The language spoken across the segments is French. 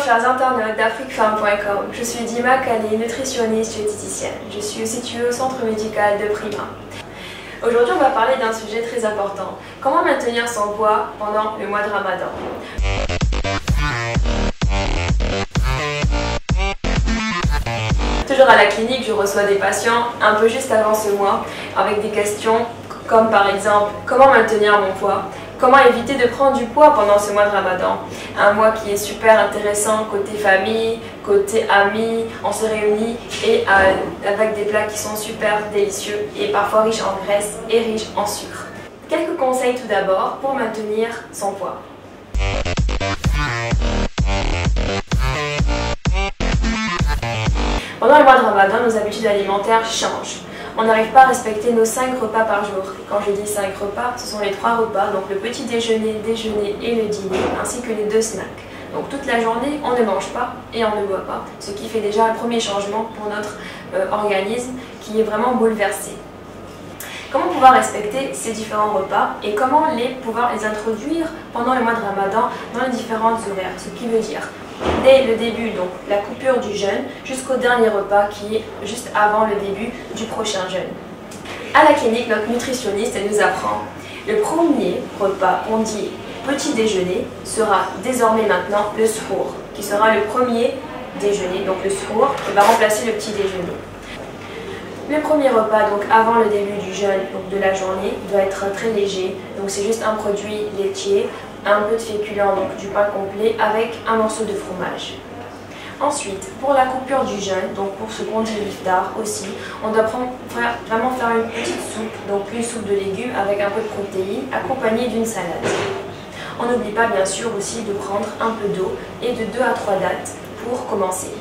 chers internautes d'AfriqueFemme.com, je suis Dima Kali, nutritionniste et diététicienne. Je suis située au centre médical de Prima. Aujourd'hui, on va parler d'un sujet très important. Comment maintenir son poids pendant le mois de Ramadan? Toujours à la clinique, je reçois des patients un peu juste avant ce mois avec des questions comme par exemple, comment maintenir mon poids? Comment éviter de prendre du poids pendant ce mois de Ramadan? Un mois qui est super intéressant côté famille, côté amis, on se réunit et avec des plats qui sont super délicieux et parfois riches en graisse et riches en sucre. Quelques conseils tout d'abord pour maintenir son poids. Pendant le mois de Ramadan, nos habitudes alimentaires changent. On n'arrive pas à respecter nos 5 repas par jour. Quand je dis 5 repas, ce sont les 3 repas, donc le petit déjeuner, déjeuner et le dîner, ainsi que les 2 snacks. Donc toute la journée, on ne mange pas et on ne boit pas, ce qui fait déjà un premier changement pour notre organisme qui est vraiment bouleversé. Comment pouvoir respecter ces différents repas et comment pouvoir les introduire pendant le mois de Ramadan dans les différentes horaires, ce qui veut dire dès le début, donc la coupure du jeûne, jusqu'au dernier repas qui est juste avant le début du prochain jeûne. À la clinique, notre nutritionniste elle nous apprend le premier repas, on dit petit déjeuner, sera désormais maintenant le suhour, qui sera le premier déjeuner, donc le suhour qui va remplacer le petit déjeuner. Le premier repas, donc avant le début du jeûne, donc de la journée, doit être très léger, donc c'est juste un produit laitier, un peu de féculents, donc du pain complet, avec un morceau de fromage. Ensuite, pour la coupure du jeûne, donc pour ce qu'on dit l'iftar aussi, on doit vraiment faire une petite soupe, donc une soupe de légumes avec un peu de protéines, accompagnée d'une salade. On n'oublie pas bien sûr aussi de prendre un peu d'eau et de 2 à 3 dattes pour commencer.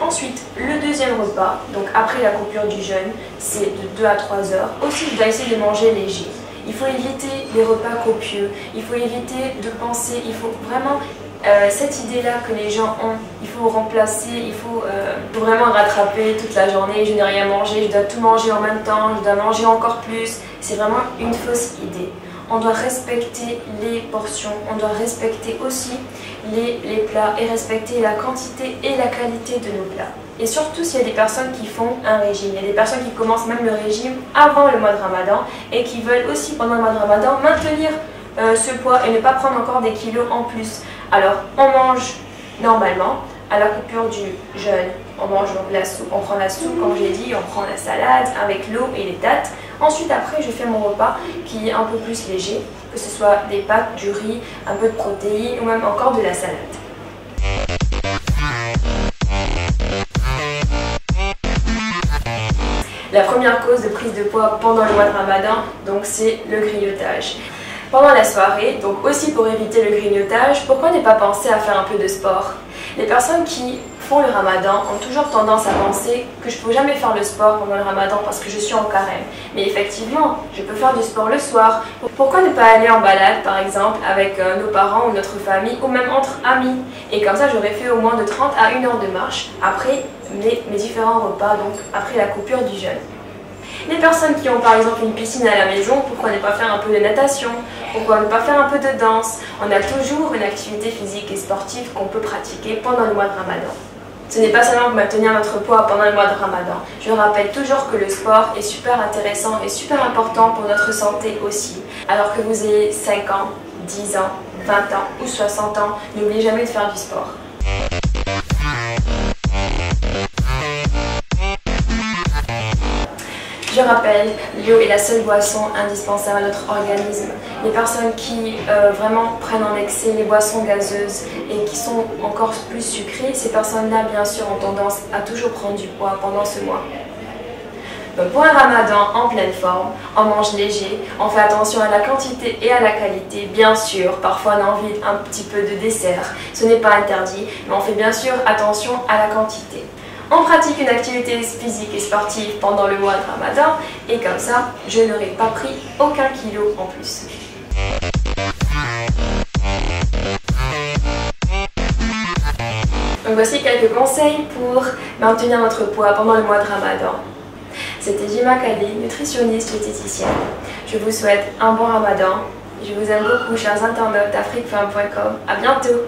Ensuite, le deuxième repas, donc après la coupure du jeûne, c'est de 2 à 3 heures. Aussi, je dois essayer de manger léger. Il faut éviter les repas copieux, il faut éviter de penser, il faut vraiment, cette idée-là que les gens ont, il faut remplacer, il faut vraiment rattraper toute la journée, je n'ai rien mangé, je dois tout manger en même temps, je dois manger encore plus. C'est vraiment une fausse idée. On doit respecter les portions, on doit respecter aussi les plats et respecter la quantité et la qualité de nos plats. Et surtout s'il y a des personnes qui font un régime, il y a des personnes qui commencent même le régime avant le mois de Ramadan et qui veulent aussi pendant le mois de Ramadan maintenir ce poids et ne pas prendre encore des kilos en plus. Alors on mange normalement, à la coupure du jeûne, on mange donc la soupe, on prend la soupe comme j'ai dit, on prend la salade avec l'eau et les dattes. Ensuite après je fais mon repas qui est un peu plus léger, que ce soit des pâtes, du riz, un peu de protéines ou même encore de la salade. La première cause de prise de poids pendant le mois de Ramadan, donc c'est le grignotage. Pendant la soirée, donc aussi pour éviter le grignotage, pourquoi ne pas penser à faire un peu de sport? Les personnes qui font le Ramadan ont toujours tendance à penser que je ne peux jamais faire le sport pendant le Ramadan parce que je suis en carême. Mais effectivement, je peux faire du sport le soir. Pourquoi ne pas aller en balade par exemple avec nos parents ou notre famille ou même entre amis? Et comme ça, j'aurais fait au moins de 30 à 1 heure de marche après mes différents repas, donc après la coupure du jeûne. Les personnes qui ont par exemple une piscine à la maison, pourquoi ne pas faire un peu de natation? Pourquoi ne pas faire un peu de danse? On a toujours une activité physique et sportive qu'on peut pratiquer pendant le mois de Ramadan. Ce n'est pas seulement pour maintenir notre poids pendant le mois de Ramadan. Je rappelle toujours que le sport est super intéressant et super important pour notre santé aussi. Alors que vous ayez 5 ans, 10 ans, 20 ans ou 60 ans, n'oubliez jamais de faire du sport. Je rappelle, l'eau est la seule boisson indispensable à notre organisme. Les personnes qui vraiment prennent en excès les boissons gazeuses et qui sont encore plus sucrées, ces personnes-là, bien sûr, ont tendance à toujours prendre du poids pendant ce mois. Donc pour un Ramadan en pleine forme, on mange léger, on fait attention à la quantité et à la qualité. Bien sûr, parfois on a envie d'un petit peu de dessert, ce n'est pas interdit, mais on fait bien sûr attention à la quantité. On pratique une activité physique et sportive pendant le mois de Ramadan et comme ça, je n'aurai pas pris aucun kilo en plus. Donc voici quelques conseils pour maintenir notre poids pendant le mois de Ramadan. C'était Dima Kali, nutritionniste et diététicienne. Je vous souhaite un bon Ramadan. Je vous aime beaucoup, chers internautes d'AfriqueFemme.com. À bientôt!